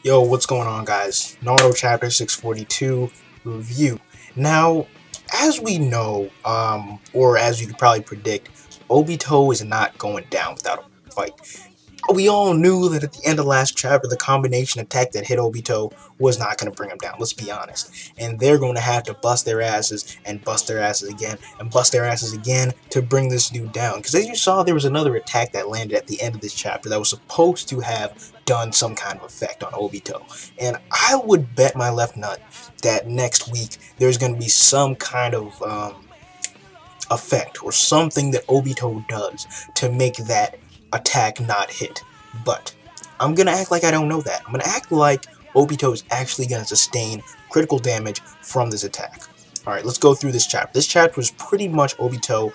Yo, what's going on, guys? Naruto Chapter 642 review. Now, as we know, or as you could probably predict, Obito is not going down without a fight. We all knew that at the end of last chapter, the combination attack that hit Obito was not going to bring him down, let's be honest. And they're going to have to bust their asses and bust their asses again and bust their asses again to bring this dude down. Because as you saw, there was another attack that landed at the end of this chapter that was supposed to have done some kind of effect on Obito. And I would bet my left nut that next week there's going to be some kind of effect or something that Obito does to make that attack not hit. But I'm gonna act like I don't know that. I'm gonna act like Obito is actually gonna sustain critical damage from this attack. Alright, let's go through this chapter. This chapter was pretty much Obito.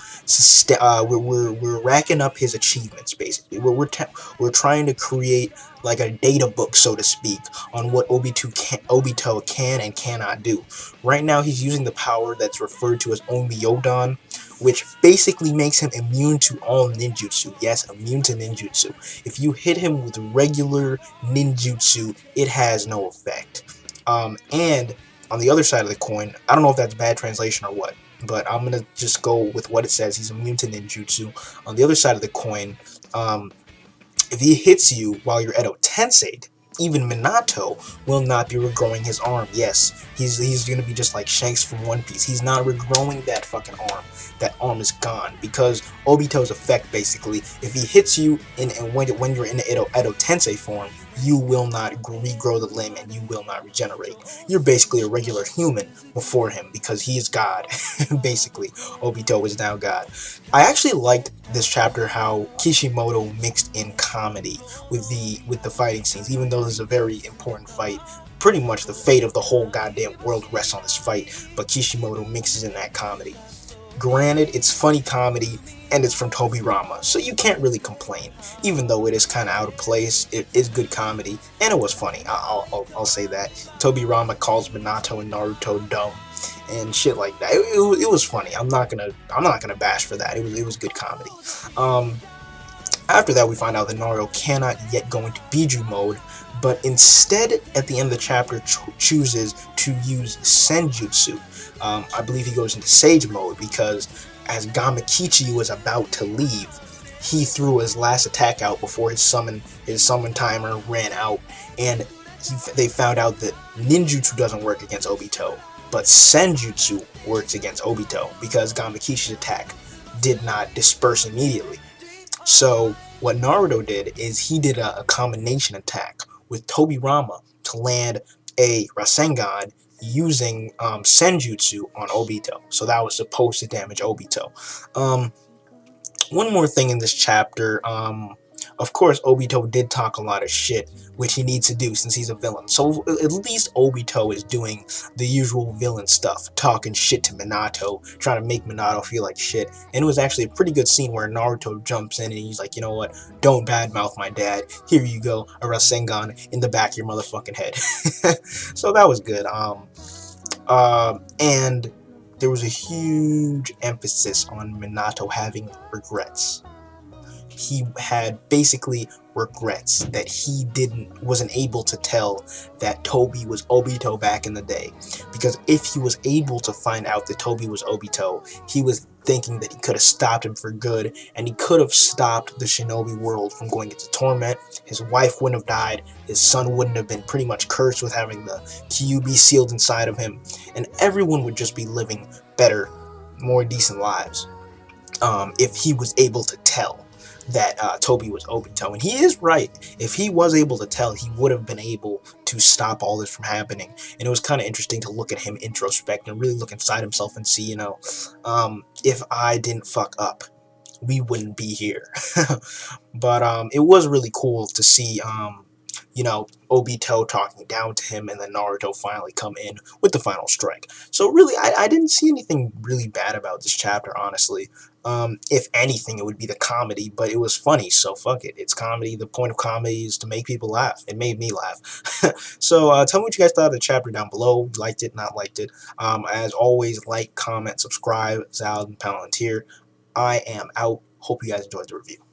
We're racking up his achievements, basically. We're trying to create like a data book, so to speak, on what Obito can and cannot do. Right now, he's using the power that's referred to as Onmyodan, which basically makes him immune to all ninjutsu. Yes, immune to ninjutsu. If you hit him with regular ninjutsu, it has no effect. And on the other side of the coin, I don't know if that's bad translation or what, but I'm gonna just go with what it says. He's immune to ninjutsu. On the other side of the coin, if he hits you while you're Edo Tensei, even Minato will not be regrowing his arm. Yes, he's gonna be just like Shanks from One Piece. He's not regrowing that fucking arm. That arm is gone because Obito's effect, basically, if he hits you when you're in the Edo Tensei form, you will not regrow the limb and you will not regenerate. You're basically a regular human before him because he is God. Basically, Obito is now God. I actually liked this chapter how Kishimoto mixed in comedy with the fighting scenes, even though this is a very important fight. Pretty much the fate of the whole goddamn world rests on this fight, but Kishimoto mixes in that comedy. Granted, it's funny comedy, and it's from Tobirama, so you can't really complain. Even though it is kind of out of place, it is good comedy, and it was funny. I'll say that. Tobirama calls Minato and Naruto dumb, and shit like that. It was funny. I'm not gonna bash for that. It was good comedy. After that, we find out that Naruto cannot yet go into Biju mode, but instead, at the end of the chapter, chooses to use Senjutsu. I believe he goes into Sage mode because as Gamakichi was about to leave, he threw his last attack out before his summon timer ran out, and they found out that Ninjutsu doesn't work against Obito, but Senjutsu works against Obito because Gamakichi's attack did not disperse immediately. So what Naruto did is he did a combination attack with Tobirama to land a Rasengan using Senjutsu on Obito. So that was supposed to damage Obito. One more thing in this chapter, of course, Obito did talk a lot of shit, which he needs to do since he's a villain. So at least Obito is doing the usual villain stuff, talking shit to Minato, trying to make Minato feel like shit. And it was actually a pretty good scene where Naruto jumps in and he's like, you know what, don't badmouth my dad. Here you go, a Rasengan in the back of your motherfucking head. So that was good. And there was a huge emphasis on Minato having regrets. He had basically regrets that he wasn't able to tell that Tobi was Obito back in the day, because if he was able to find out that Tobi was Obito, he was thinking that he could have stopped him for good, and he could have stopped the shinobi world from going into torment. His wife wouldn't have died, his son wouldn't have been pretty much cursed with having the Kyuubi sealed inside of him, and everyone would just be living better, more decent lives if he was able to tell that Tobi was Obito. And he is right. If he was able to tell, he would have been able to stop all this from happening. And it was kind of interesting to look at him introspect and really look inside himself and see, if I didn't fuck up, we wouldn't be here. But it was really cool to see Obito talking down to him, and then Naruto finally come in with the final strike. So really, I didn't see anything really bad about this chapter, honestly. If anything, it would be the comedy, but it was funny, so fuck it. It's comedy. The point of comedy is to make people laugh. It made me laugh. So tell me what you guys thought of the chapter down below. Liked it, not liked it. As always, like, comment, subscribe. Zal and Palantir. I am out. Hope you guys enjoyed the review.